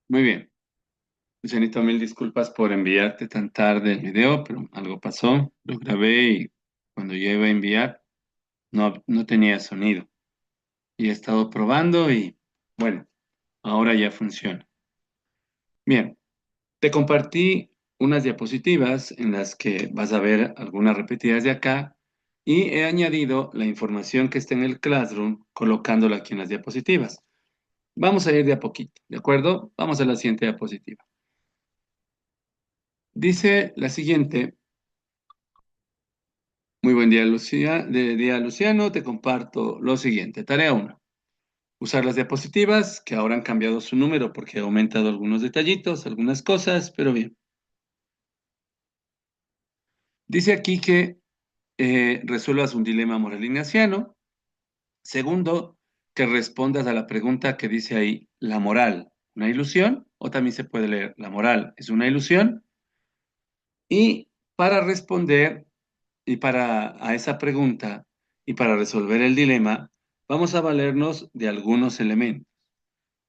Muy bien. Lucianito, mil disculpas por enviarte tan tarde el video, pero algo pasó. Lo grabé y cuando yo iba a enviar no tenía sonido. Y he estado probando y bueno, ahora ya funciona. Bien, te compartí unas diapositivas en las que vas a ver algunas repetidas de acá y he añadido la información que está en el Classroom colocándola aquí en las diapositivas. Vamos a ir de a poquito, ¿de acuerdo? Vamos a la siguiente diapositiva. Dice la siguiente. Muy buen día, día, Luciano. Te comparto lo siguiente. Tarea uno. Usar las diapositivas, que ahora han cambiado su número porque he aumentado algunos detallitos, algunas cosas, pero bien. Dice aquí que resuelvas un dilema moral ignaciano. Segundo, que respondas a la pregunta que dice ahí, ¿la moral, una ilusión? O también se puede leer, ¿la moral es una ilusión? Y para responder a esa pregunta y para resolver el dilema, vamos a valernos de algunos elementos.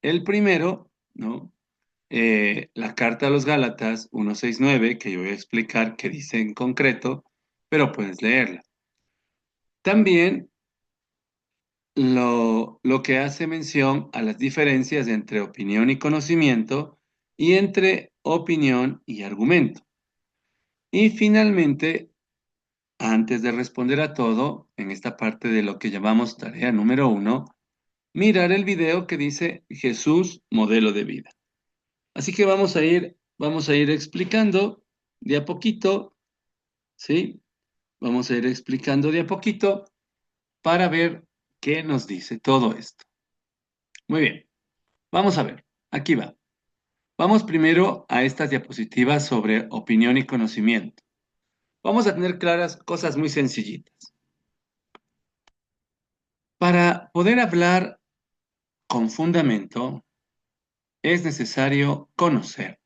El primero, ¿no? La carta a los Gálatas 1:6-9, que yo voy a explicar qué dice en concreto, pero puedes leerla. También lo que hace mención a las diferencias entre opinión y conocimiento y entre opinión y argumento. Y finalmente, antes de responder a todo, en esta parte de lo que llamamos tarea número uno, mirar el video que dice Jesús, modelo de vida. Así que vamos a ir explicando de a poquito, ¿sí? Vamos a ir explicando de a poquito para ver qué nos dice todo esto. Muy bien, vamos a ver, aquí va. Vamos primero a estas diapositivas sobre opinión y conocimiento. Vamos a tener claras cosas muy sencillitas. Para poder hablar con fundamento, es necesario conocer,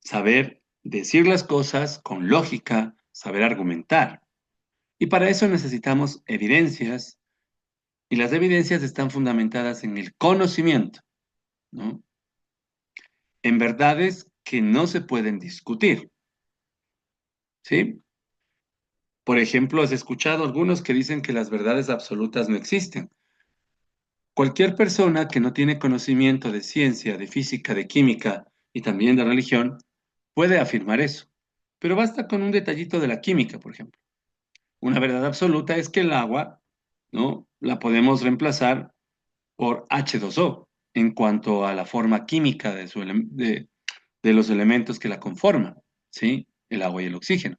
saber decir las cosas con lógica, saber argumentar. Y para eso necesitamos evidencias, y las evidencias están fundamentadas en el conocimiento, ¿no? En verdades que no se pueden discutir, ¿sí? Por ejemplo, has escuchado algunos que dicen que las verdades absolutas no existen. Cualquier persona que no tiene conocimiento de ciencia, de física, de química y también de religión puede afirmar eso. Pero basta con un detallito de la química, por ejemplo. Una verdad absoluta es que el agua, ¿no? La podemos reemplazar por H2O en cuanto a la forma química de los elementos que la conforman, ¿sí? El agua y el oxígeno.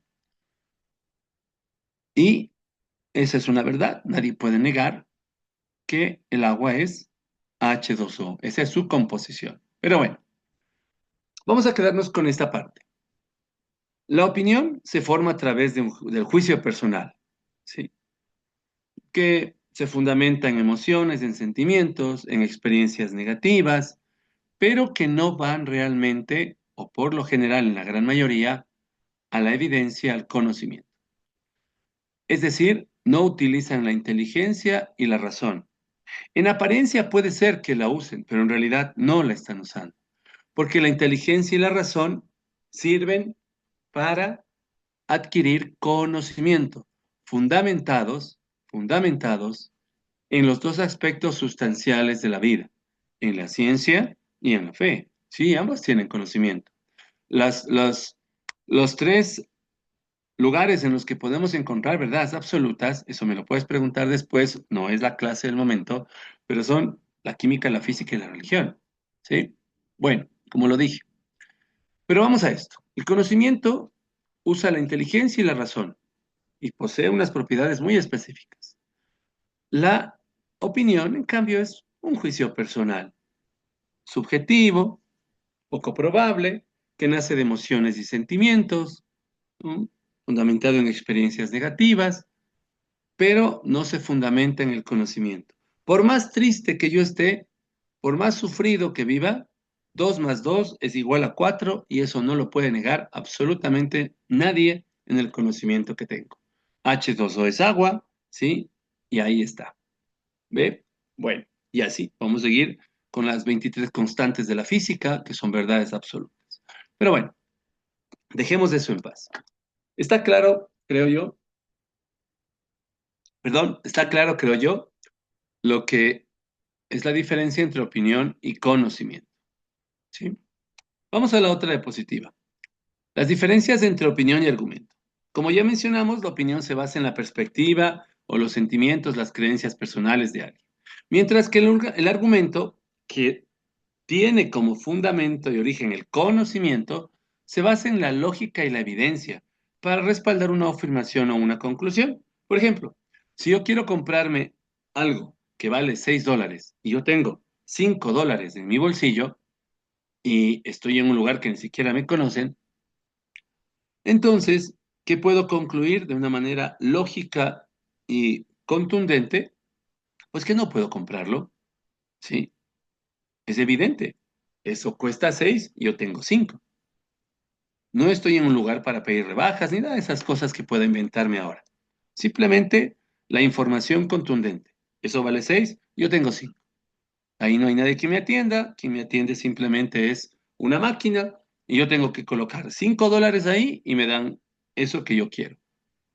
Y esa es una verdad. Nadie puede negar que el agua es H2O. Esa es su composición. Pero bueno, vamos a quedarnos con esta parte. La opinión se forma a través del juicio personal, ¿sí? Que se fundamenta en emociones, en sentimientos, en experiencias negativas, pero que no van realmente, o por lo general en la gran mayoría, a la evidencia, al conocimiento. Es decir, no utilizan la inteligencia y la razón. En apariencia puede ser que la usen, pero en realidad no la están usando, porque la inteligencia y la razón sirven para adquirir conocimiento, fundamentados en los dos aspectos sustanciales de la vida, en la ciencia y en la fe. Sí, ambos tienen conocimiento. Las, las, los tres lugares en los que podemos encontrar verdades absolutas, eso me lo puedes preguntar después, no es la clase del momento, pero son la química, la física y la religión. ¿Sí? Bueno, como lo dije. Pero vamos a esto. El conocimiento usa la inteligencia y la razón y posee unas propiedades muy específicas. La opinión, en cambio, es un juicio personal, subjetivo, poco probable, que nace de emociones y sentimientos, ¿no? Fundamentado en experiencias negativas, pero no se fundamenta en el conocimiento. Por más triste que yo esté, por más sufrido que viva, 2 más 2 es igual a 4 y eso no lo puede negar absolutamente nadie en el conocimiento que tengo. H2O es agua, ¿sí? Y ahí está. ¿Ve? Bueno, y así vamos a seguir con las 23 constantes de la física, que son verdades absolutas. Pero bueno, dejemos eso en paz. Está claro, creo yo, perdón, está claro, creo yo, lo que es la diferencia entre opinión y conocimiento, ¿sí? Vamos a la otra diapositiva. Las diferencias entre opinión y argumento. Como ya mencionamos, la opinión se basa en la perspectiva o los sentimientos, las creencias personales de alguien. Mientras que el argumento, que tiene como fundamento y origen el conocimiento, se basa en la lógica y la evidencia para respaldar una afirmación o una conclusión. Por ejemplo, si yo quiero comprarme algo que vale $6 y yo tengo $5 en mi bolsillo y estoy en un lugar que ni siquiera me conocen, entonces, ¿qué puedo concluir de una manera lógica y contundente? Pues que no puedo comprarlo, ¿sí? Es evidente. Eso cuesta 6, yo tengo 5. No estoy en un lugar para pedir rebajas ni nada de esas cosas que pueda inventarme ahora. Simplemente la información contundente. Eso vale 6, yo tengo 5. Ahí no hay nadie que me atienda. Quien me atiende simplemente es una máquina y yo tengo que colocar $5 ahí y me dan eso que yo quiero.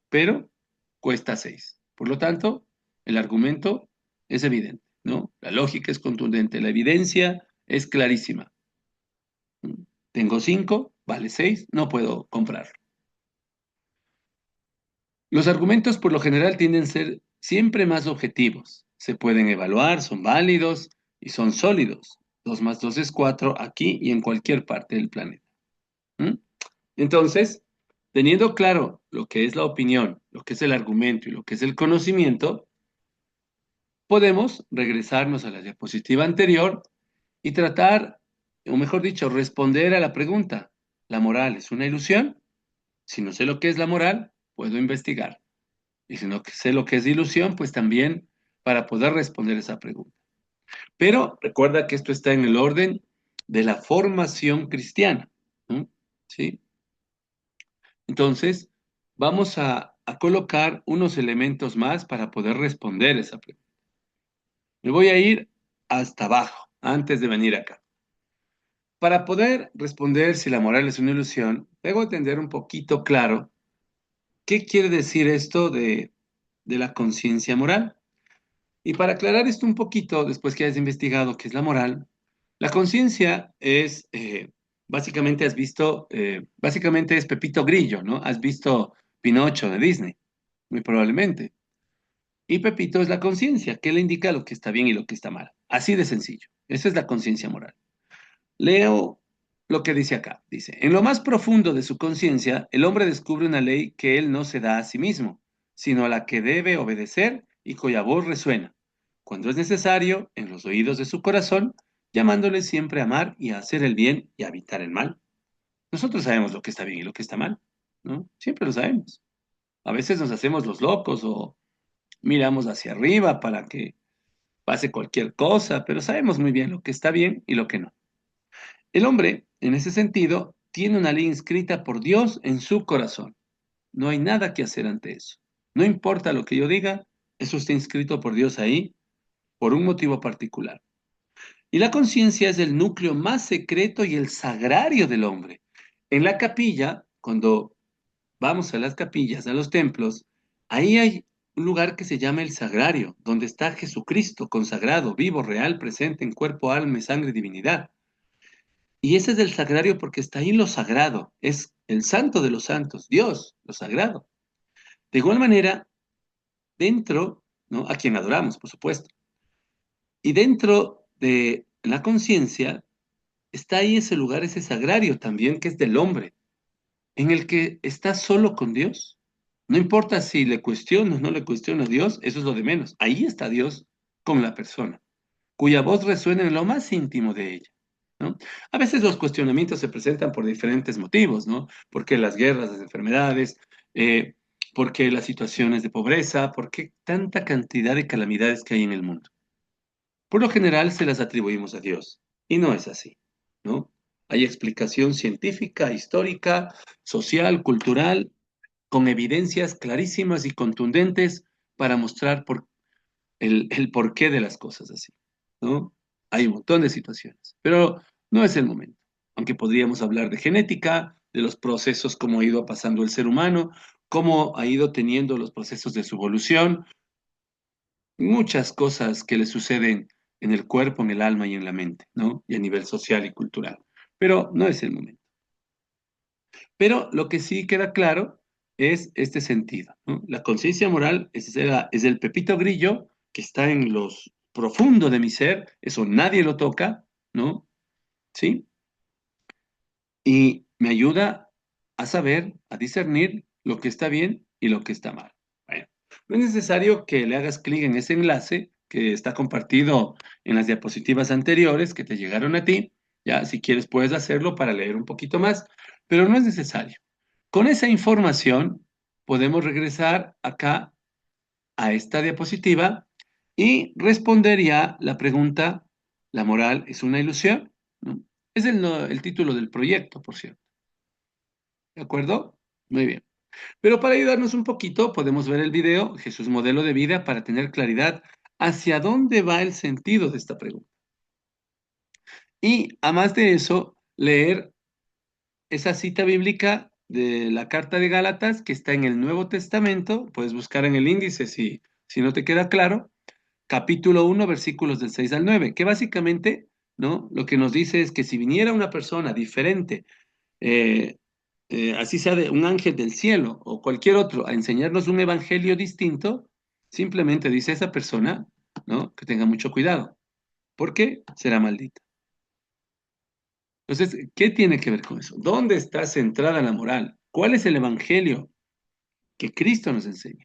Pero cuesta 6. Por lo tanto, el argumento es evidente, ¿no? La lógica es contundente, la evidencia es clarísima. Tengo 5, vale 6, no puedo comprarlo. Los argumentos por lo general tienden a ser siempre más objetivos. Se pueden evaluar, son válidos y son sólidos. 2 más 2 es 4 aquí y en cualquier parte del planeta. ¿Mm? Entonces, teniendo claro lo que es la opinión, lo que es el argumento y lo que es el conocimiento, podemos regresarnos a la diapositiva anterior y tratar, o mejor dicho, responder a la pregunta: ¿la moral es una ilusión? Si no sé lo que es la moral, puedo investigar. Y si no sé lo que es ilusión, pues también para poder responder esa pregunta. Pero recuerda que esto está en el orden de la formación cristiana, ¿no? ¿Sí? Entonces, vamos a colocar unos elementos más para poder responder esa pregunta. Me voy a ir hasta abajo, antes de venir acá. Para poder responder si la moral es una ilusión, debo entender un poquito claro qué quiere decir esto de la conciencia moral. Y para aclarar esto un poquito, después que hayas investigado qué es la moral, la conciencia es, básicamente has visto, básicamente es Pepito Grillo, ¿no? Has visto Pinocho de Disney, muy probablemente. Y Pepito es la conciencia, que le indica lo que está bien y lo que está mal. Así de sencillo. Esa es la conciencia moral. Leo lo que dice acá. Dice, en lo más profundo de su conciencia, el hombre descubre una ley que él no se da a sí mismo, sino a la que debe obedecer y cuya voz resuena, cuando es necesario, en los oídos de su corazón, llamándole siempre a amar y a hacer el bien y a evitar el mal. Nosotros sabemos lo que está bien y lo que está mal, ¿no? Siempre lo sabemos. A veces nos hacemos los locos o miramos hacia arriba para que pase cualquier cosa, pero sabemos muy bien lo que está bien y lo que no. El hombre, en ese sentido, tiene una ley inscrita por Dios en su corazón. No hay nada que hacer ante eso. No importa lo que yo diga, eso está inscrito por Dios ahí por un motivo particular. Y la conciencia es el núcleo más secreto y el sagrario del hombre. En la capilla, cuando vamos a las capillas, a los templos, ahí hay un lugar que se llama el sagrario, donde está Jesucristo consagrado, vivo, real, presente en cuerpo, alma y sangre y divinidad. Y ese es el sagrario porque está ahí lo sagrado, es el santo de los santos, Dios, lo sagrado. De igual manera, dentro, ¿no? A quien adoramos, por supuesto. Y dentro de la conciencia está ahí ese lugar, ese sagrario también que es del hombre, en el que está solo con Dios. No importa si le cuestiono o no le cuestiono a Dios, eso es lo de menos. Ahí está Dios con la persona, cuya voz resuena en lo más íntimo de ella, ¿no? A veces los cuestionamientos se presentan por diferentes motivos, ¿no? ¿Por qué las guerras, las enfermedades? Eh, ¿Por qué las situaciones de pobreza? ¿Por qué tanta cantidad de calamidades que hay en el mundo? Por lo general se las atribuimos a Dios, y no es así, ¿no? Hay explicación científica, histórica, social, cultural, con evidencias clarísimas y contundentes para mostrar el porqué de las cosas así, ¿no? Hay un montón de situaciones, pero no es el momento. Aunque podríamos hablar de genética, de los procesos, cómo ha ido pasando el ser humano, cómo ha ido teniendo los procesos de su evolución, muchas cosas que le suceden en el cuerpo, en el alma y en la mente, ¿no? Y a nivel social y cultural. Pero no es el momento. Pero lo que sí queda claro es este sentido, ¿no? La conciencia moral es el pepito grillo que está en los profundo de mi ser, eso nadie lo toca, ¿no? ¿Sí? Y me ayuda a saber, a discernir lo que está bien y lo que está mal. Bueno, no es necesario que le hagas clic en ese enlace que está compartido en las diapositivas anteriores que te llegaron a ti. Ya, si quieres puedes hacerlo para leer un poquito más, pero no es necesario. Con esa información podemos regresar acá a esta diapositiva y responder ya la pregunta, ¿la moral es una ilusión? ¿No? Es el título del proyecto, por cierto. ¿De acuerdo? Muy bien. Pero para ayudarnos un poquito, podemos ver el video Jesús modelo de vida para tener claridad hacia dónde va el sentido de esta pregunta. Y además de eso, leer esa cita bíblica de la carta de Gálatas que está en el Nuevo Testamento, puedes buscar en el índice si no te queda claro, capítulo 1, versículos del 6 al 9, que básicamente, ¿no? Lo que nos dice es que si viniera una persona diferente, eh, así sea de un ángel del cielo o cualquier otro, a enseñarnos un evangelio distinto, simplemente dice esa persona, ¿no? Que tenga mucho cuidado, porque será maldita. Entonces, ¿qué tiene que ver con eso? ¿Dónde está centrada la moral? ¿Cuál es el evangelio que Cristo nos enseña?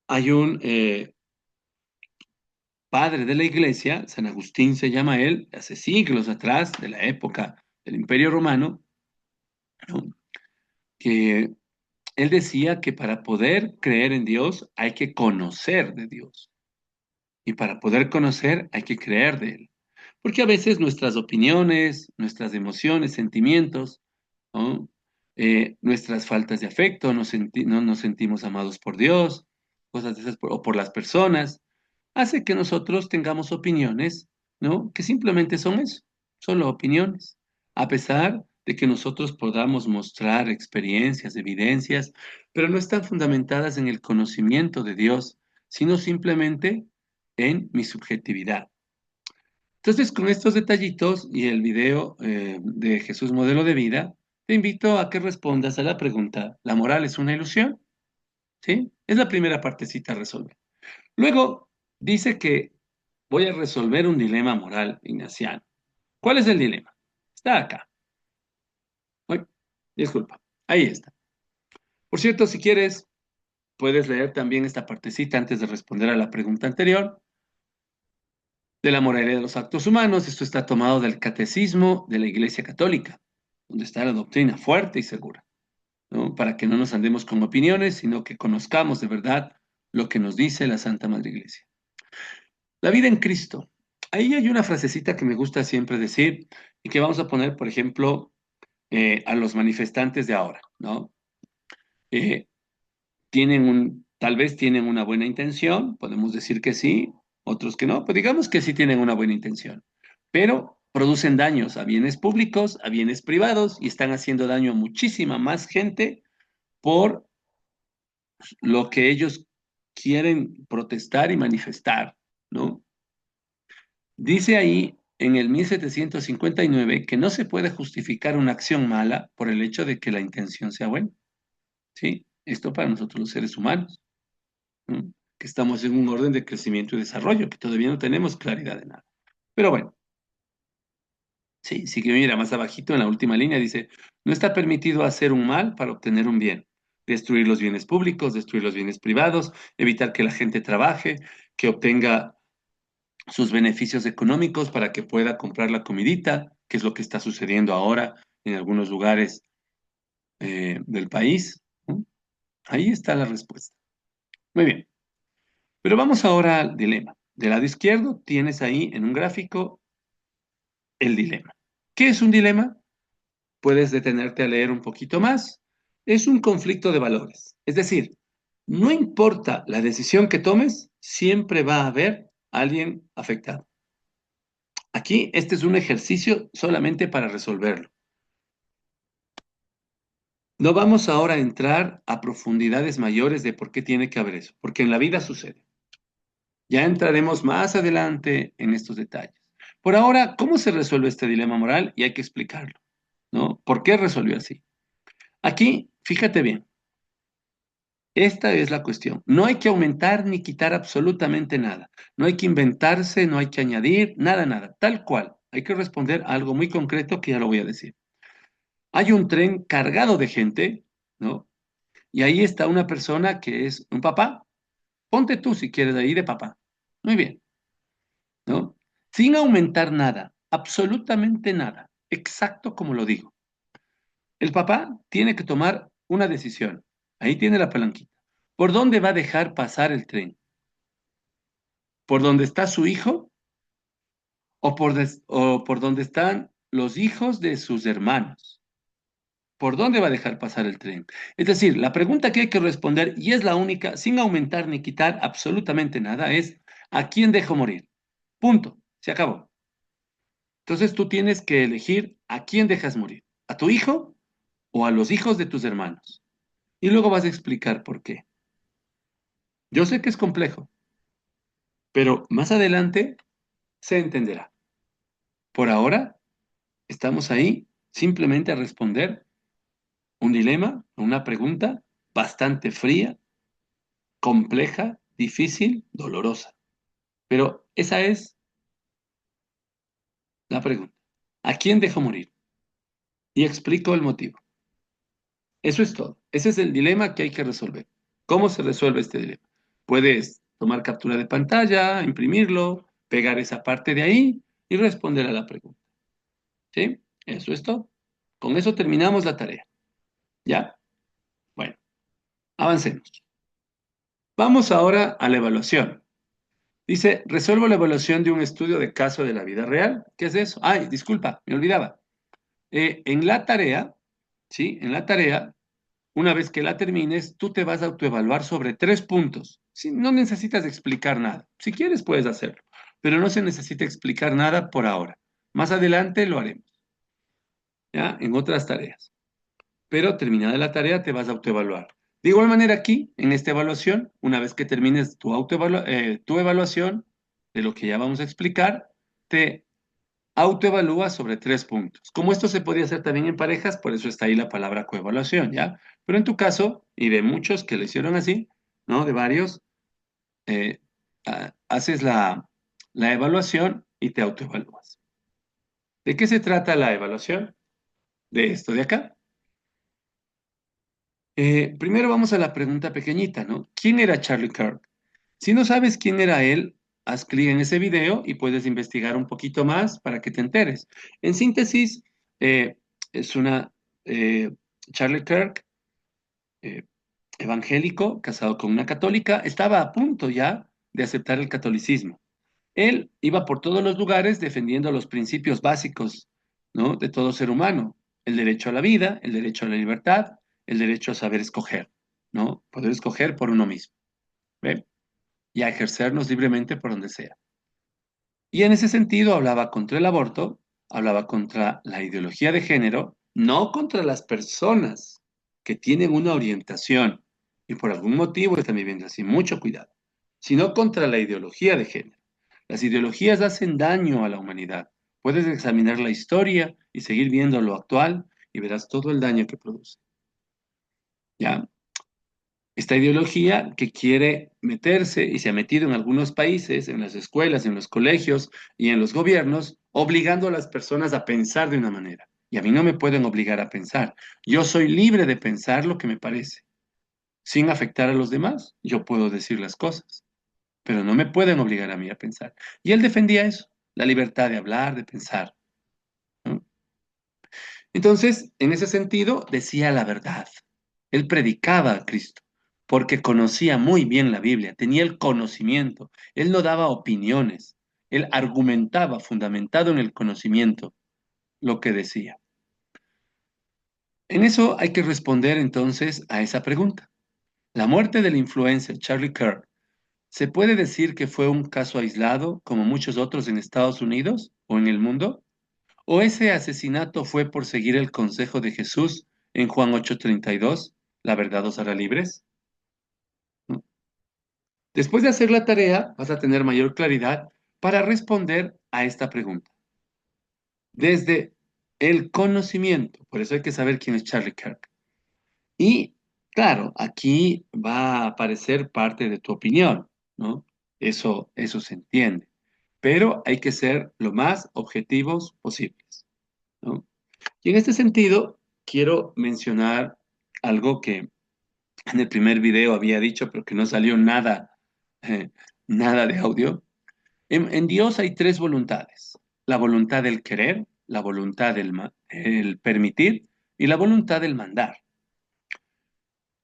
Hay un padre de la iglesia, San Agustín se llama él, hace siglos atrás, de la época del Imperio Romano, ¿no? Que él decía que para poder creer en Dios hay que conocer de Dios. Y para poder conocer hay que creer de Él. Porque a veces nuestras opiniones, nuestras emociones, sentimientos, ¿no? Nuestras faltas de afecto, no nos sentimos amados por Dios, cosas de esas, o por las personas, hace que nosotros tengamos opiniones, ¿no? Que simplemente son eso, solo opiniones. A pesar de que nosotros podamos mostrar experiencias, evidencias, pero no están fundamentadas en el conocimiento de Dios, sino simplemente en mi subjetividad. Entonces, con estos detallitos y el video de Jesús Modelo de Vida, te invito a que respondas a la pregunta, ¿la moral es una ilusión? ¿Sí? Es la primera partecita a resolver. Luego, dice que voy a resolver un dilema moral ignaciano. ¿Cuál es el dilema? Está acá. Uy, disculpa, ahí está. Por cierto, si quieres, puedes leer también esta partecita antes de responder a la pregunta anterior de la moralidad de los actos humanos. Esto está tomado del Catecismo de la Iglesia Católica, donde está la doctrina fuerte y segura, ¿no? Para que no nos andemos con opiniones, sino que conozcamos de verdad lo que nos dice la Santa Madre Iglesia. La vida en Cristo. Ahí hay una frasecita que me gusta siempre decir y que vamos a poner, por ejemplo, a los manifestantes de ahora, ¿no? Eh, tal vez tienen una buena intención, podemos decir que sí, otros que no, pero digamos que sí tienen una buena intención, pero producen daños a bienes públicos, a bienes privados y están haciendo daño a muchísima más gente por lo que ellos quieren protestar y manifestar, ¿no? Dice ahí en el 1759 que no se puede justificar una acción mala por el hecho de que la intención sea buena, ¿sí? Esto para nosotros los seres humanos, ¿no? Que estamos en un orden de crecimiento y desarrollo, que todavía no tenemos claridad de nada. Pero bueno, sí, sí que mira, más abajito en la última línea dice, no está permitido hacer un mal para obtener un bien, destruir los bienes públicos, destruir los bienes privados, evitar que la gente trabaje, que obtenga sus beneficios económicos para que pueda comprar la comidita, que es lo que está sucediendo ahora en algunos lugares del país, ¿no? Ahí está la respuesta. Muy bien, pero vamos ahora al dilema. Del lado izquierdo tienes ahí en un gráfico el dilema. ¿Qué es un dilema? Puedes detenerte a leer un poquito más. Es un conflicto de valores. Es decir, no importa la decisión que tomes, siempre va a haber alguien afectado. Aquí, este es un ejercicio solamente para resolverlo. No vamos ahora a entrar a profundidades mayores de por qué tiene que haber eso, porque en la vida sucede. Ya entraremos más adelante en estos detalles. Por ahora, ¿cómo se resuelve este dilema moral? Y hay que explicarlo, ¿no? ¿Por qué resolvió así? Aquí, fíjate bien, esta es la cuestión. No hay que aumentar ni quitar absolutamente nada. No hay que inventarse, no hay que añadir, nada, nada. Tal cual. Hay que responder a algo muy concreto que ya lo voy a decir. Hay un tren cargado de gente, ¿no? Y ahí está una persona que es un papá. Ponte tú si quieres ahí de papá. Muy bien, ¿no? Sin aumentar nada, absolutamente nada. Exacto como lo digo. El papá tiene que tomar una decisión. Ahí tiene la palanquita. ¿Por dónde va a dejar pasar el tren? ¿Por dónde está su hijo o por dónde están los hijos de sus hermanos? ¿Por dónde va a dejar pasar el tren? Es decir, la pregunta que hay que responder, y es la única, sin aumentar ni quitar absolutamente nada, es ¿a quién dejo morir? Punto. Se acabó. Entonces tú tienes que elegir a quién dejas morir, a tu hijo o a los hijos de tus hermanos. Y luego vas a explicar por qué. Yo sé que es complejo, pero más adelante se entenderá. Por ahora, estamos ahí simplemente a responder un dilema, una pregunta bastante fría, compleja, difícil, dolorosa. Pero esa es la pregunta. ¿A quién dejo morir? Y explico el motivo. Eso es todo. Ese es el dilema que hay que resolver. ¿Cómo se resuelve este dilema? Puedes tomar captura de pantalla, imprimirlo, pegar esa parte de ahí y responder a la pregunta. ¿Sí? Eso es todo. Con eso terminamos la tarea. ¿Ya? Bueno, avancemos. Vamos ahora a la evaluación. Dice, resuelvo la evaluación de un estudio de caso de la vida real. ¿Qué es eso? Ay, disculpa, me olvidaba. En la tarea, ¿sí? En la tarea, una vez que la termines, tú te vas a autoevaluar sobre 3 puntos. Sí, no necesitas explicar nada. Si quieres, puedes hacerlo, pero no se necesita explicar nada por ahora. Más adelante lo haremos, ¿ya? En otras tareas. Pero terminada la tarea, te vas a autoevaluar. De igual manera aquí, en esta evaluación, una vez que termines tu evaluación de lo que ya vamos a explicar, te autoevalúa sobre 3 puntos. Como esto se podía hacer también en parejas, por eso está ahí la palabra coevaluación, ¿ya? Pero en tu caso, y de muchos que lo hicieron así, ¿no? De varios, haces la evaluación y te autoevalúas. ¿De qué se trata la evaluación? De esto de acá. Primero vamos a la pregunta pequeñita, ¿no? ¿Quién era Charlie Kirk? Si no sabes quién era él, haz clic en ese video y puedes investigar un poquito más para que te enteres. En síntesis, es eh, Charlie Kirk, eh, evangélico, casado con una católica, estaba a punto ya de aceptar el catolicismo. Él iba por todos los lugares defendiendo los principios básicos, ¿no? De todo ser humano, el derecho a la vida, el derecho a la libertad, el derecho a saber escoger, ¿no? Poder escoger por uno mismo, ¿ve? Y a ejercernos libremente por donde sea. Y en ese sentido hablaba contra el aborto, hablaba contra la ideología de género, no contra las personas que tienen una orientación y por algún motivo están viviendo así, mucho cuidado, sino contra la ideología de género. Las ideologías hacen daño a la humanidad. Puedes examinar la historia y seguir viendo lo actual y verás todo el daño que produce. ¿Ya? Esta ideología que quiere meterse y se ha metido en algunos países, en las escuelas, en los colegios y en los gobiernos, obligando a las personas a pensar de una manera. Y a mí no me pueden obligar a pensar. Yo soy libre de pensar lo que me parece. Sin afectar a los demás, yo puedo decir las cosas, pero no me pueden obligar a mí a pensar. Y él defendía eso, la libertad de hablar, de pensar, ¿no? Entonces, en ese sentido, decía la verdad. Él predicaba a Cristo porque conocía muy bien la Biblia, tenía el conocimiento. Él no daba opiniones, él argumentaba fundamentado en el conocimiento lo que decía. En eso hay que responder entonces a esa pregunta. La muerte del influencer Charlie Kirk, ¿se puede decir que fue un caso aislado como muchos otros en Estados Unidos o en el mundo? ¿O ese asesinato fue por seguir el consejo de Jesús en Juan 8:32? ¿La verdad os hará libres? ¿No? Después de hacer la tarea, vas a tener mayor claridad para responder a esta pregunta. Desde el conocimiento, por eso hay que saber quién es Charlie Kirk. Y claro, aquí va a aparecer parte de tu opinión, ¿no? Eso se entiende. Pero hay que ser lo más objetivos posibles, ¿no? Y en este sentido, quiero mencionar algo que en el primer video había dicho, pero que no salió nada, eh, nada de audio. En Dios hay tres voluntades: la voluntad del querer, la voluntad el permitir y la voluntad del mandar.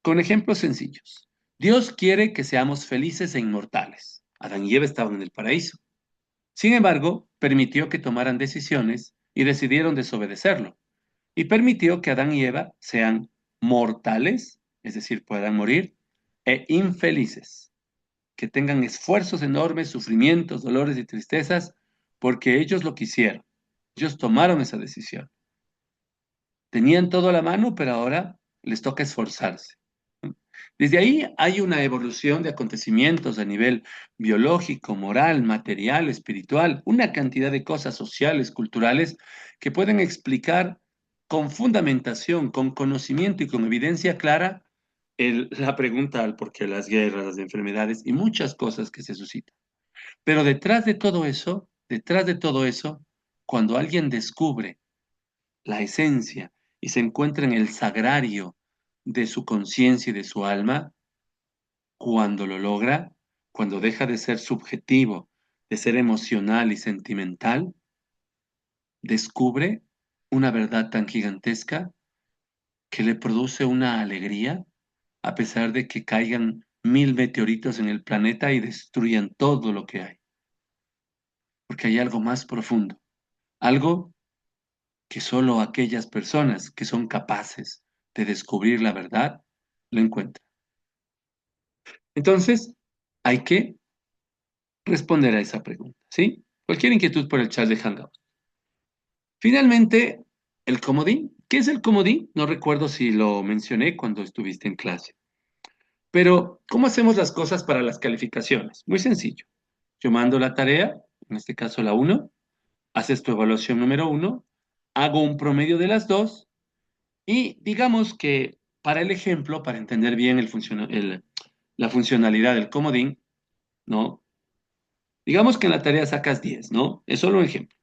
Con ejemplos sencillos. Dios quiere que seamos felices e inmortales. Adán y Eva estaban en el paraíso. Sin embargo, permitió que tomaran decisiones y decidieron desobedecerlo. Y permitió que Adán y Eva sean mortales, es decir, puedan morir, e infelices, que tengan esfuerzos enormes, sufrimientos, dolores y tristezas, porque ellos lo quisieron. Ellos tomaron esa decisión. Tenían todo a la mano, pero ahora les toca esforzarse. Desde ahí hay una evolución de acontecimientos a nivel biológico, moral, material, espiritual, una cantidad de cosas sociales, culturales, que pueden explicar con fundamentación, con conocimiento y con evidencia clara la pregunta al por qué las guerras, las enfermedades y muchas cosas que se suscitan. Pero detrás de todo eso, cuando alguien descubre la esencia y se encuentra en el sagrario de su conciencia y de su alma, cuando lo logra, cuando deja de ser subjetivo, de ser emocional y sentimental, descubre una verdad tan gigantesca que le produce una alegría, a pesar de que caigan 1000 meteoritos en el planeta y destruyan todo lo que hay. Porque hay algo más profundo, algo que solo aquellas personas que son capaces de descubrir la verdad lo encuentran. Entonces, hay que responder a esa pregunta, ¿sí? Cualquier inquietud por el chat de Hangout. Finalmente, el comodín. ¿Qué es el comodín? No recuerdo si lo mencioné cuando estuviste en clase. Pero, ¿cómo hacemos las cosas para las calificaciones? Muy sencillo. Yo mando la tarea, en este caso la 1, haces tu evaluación número 1, hago un promedio de las dos y digamos que para el ejemplo, para entender bien la funcionalidad del comodín, ¿no? Digamos que en la tarea sacas 10, ¿no? Es solo un ejemplo.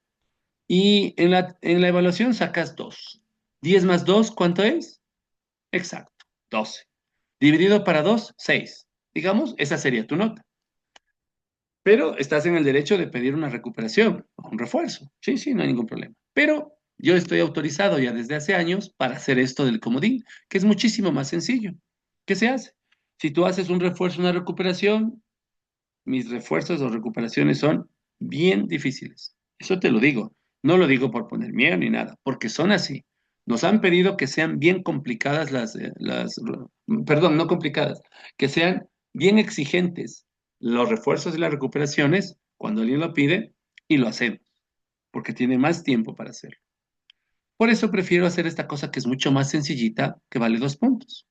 Y en la evaluación sacas 2. 10 más 2, ¿cuánto es? Exacto, 12. Dividido para 2, 6. Digamos, esa sería tu nota. Pero estás en el derecho de pedir una recuperación o un refuerzo. Sí, sí, no hay ningún problema. Pero yo estoy autorizado ya desde hace años para hacer esto del comodín, que es muchísimo más sencillo. ¿Qué se hace? Si tú haces un refuerzo, una recuperación, mis refuerzos o recuperaciones son bien difíciles. Eso te lo digo. No lo digo por poner miedo ni nada, porque son así. Nos han pedido que sean bien complicadas perdón, no complicadas, que sean bien exigentes los refuerzos y las recuperaciones cuando alguien lo pide y lo hacemos, porque tiene más tiempo para hacerlo. Por eso prefiero hacer esta cosa que es mucho más sencillita, que vale 2 puntos,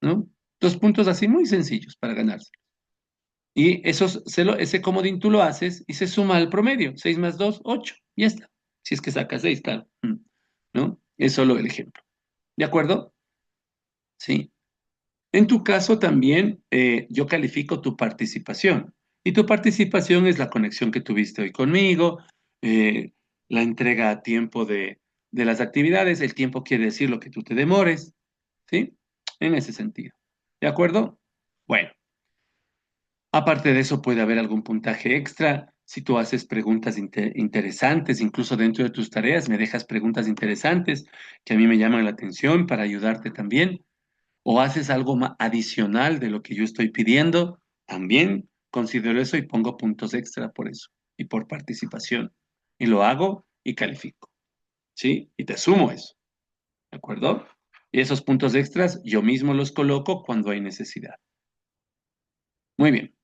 ¿no? 2 puntos así muy sencillos para ganarse. Y ese comodín tú lo haces y se suma al promedio. 6 más 2, 8. Ya está. Si es que sacas 6, claro. ¿No? Es solo el ejemplo. ¿De acuerdo? Sí. En tu caso también yo califico tu participación. Y tu participación es la conexión que tuviste hoy conmigo, eh, la entrega a tiempo de las actividades. El tiempo quiere decir lo que tú te demores. ¿Sí? En ese sentido. ¿De acuerdo? Bueno. Aparte de eso, puede haber algún puntaje extra. Si tú haces preguntas interesantes, incluso dentro de tus tareas, me dejas preguntas interesantes que a mí me llaman la atención para ayudarte también. O haces algo adicional de lo que yo estoy pidiendo, también considero eso y pongo puntos extra por eso y por participación. Y lo hago y califico. ¿Sí? Y te sumo eso. ¿De acuerdo? Y esos puntos extras yo mismo los coloco cuando hay necesidad. Muy bien.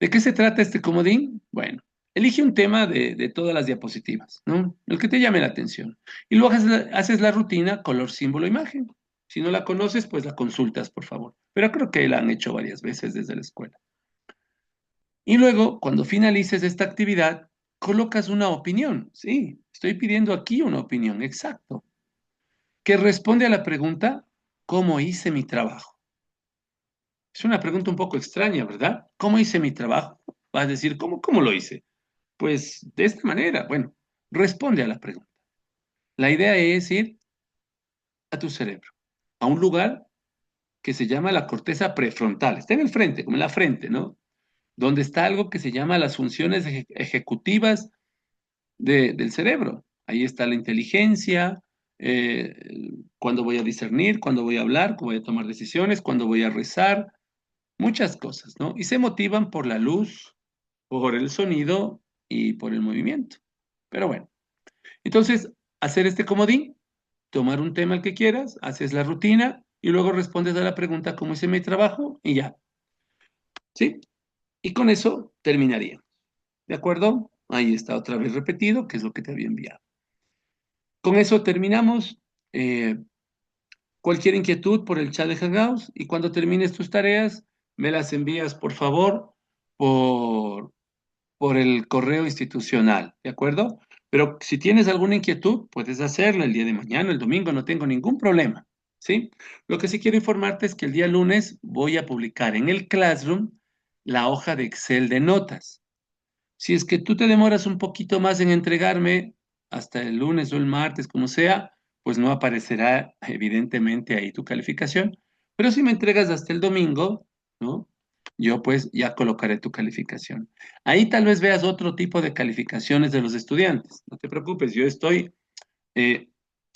¿De qué se trata este comodín? Bueno, Elige un tema de todas las diapositivas, ¿no? El que te llame la atención. Y luego haces la rutina color, símbolo, imagen. Si no la conoces, pues la consultas, por favor. Pero creo que la han hecho varias veces desde la escuela. Y luego, cuando finalices esta actividad, colocas una opinión. Sí, estoy pidiendo aquí una opinión, exacto, que responde a la pregunta, ¿cómo hice mi trabajo? Es una pregunta un poco extraña, ¿verdad? ¿Cómo hice mi trabajo? Vas a decir, ¿cómo lo hice? Pues de esta manera. Bueno, responde a la pregunta. La idea es ir a tu cerebro, a un lugar que se llama la corteza prefrontal. Está en el frente, como en la frente, ¿no? Donde está algo que se llama las funciones ejecutivas del cerebro. Ahí está la inteligencia, eh, cuando voy a discernir, cuando voy a hablar, cuando voy a tomar decisiones, cuando voy a rezar, muchas cosas, ¿no? Y se motivan por la luz, por el sonido y por el movimiento. Pero bueno, entonces, hacer este comodín, tomar un tema el que quieras, haces la rutina y luego respondes a la pregunta, ¿cómo hice mi trabajo? Y ya, ¿sí? Y con eso terminaría. ¿De acuerdo? Ahí está otra vez repetido, que es lo que te había enviado. Con eso terminamos. Eh, Cualquier inquietud por el chat de Hangouts y cuando termines tus tareas, me las envías, por favor, por, por el correo institucional, ¿de acuerdo? Pero si tienes alguna inquietud, puedes hacerla el día de mañana, el domingo, no tengo ningún problema, ¿sí? Lo que sí quiero informarte es que el día lunes voy a publicar en el Classroom la hoja de Excel de notas. Si es que tú te demoras un poquito más en entregarme, hasta el lunes o el martes, como sea, pues no aparecerá evidentemente ahí tu calificación. Pero si me entregas hasta el domingo, ¿no? Yo pues ya colocaré tu calificación. Ahí tal vez veas otro tipo de calificaciones de los estudiantes. No te preocupes, yo estoy eh,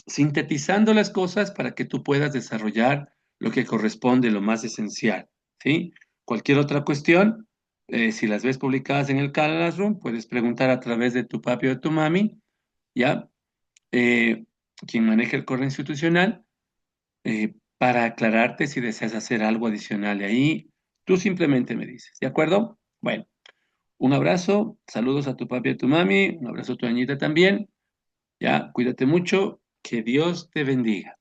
sintetizando las cosas para que tú puedas desarrollar lo que corresponde, lo más esencial, ¿sí? Cualquier otra cuestión, si las ves publicadas en el Classroom, puedes preguntar a través de tu papi o de tu mami, ¿ya? Eh, Quien maneja el correo institucional, para aclararte si deseas hacer algo adicional de ahí, tú simplemente me dices, ¿de acuerdo? Bueno, un abrazo, saludos a tu papi y a tu mami, un abrazo a tu añita también, ¿ya? Cuídate mucho, que Dios te bendiga.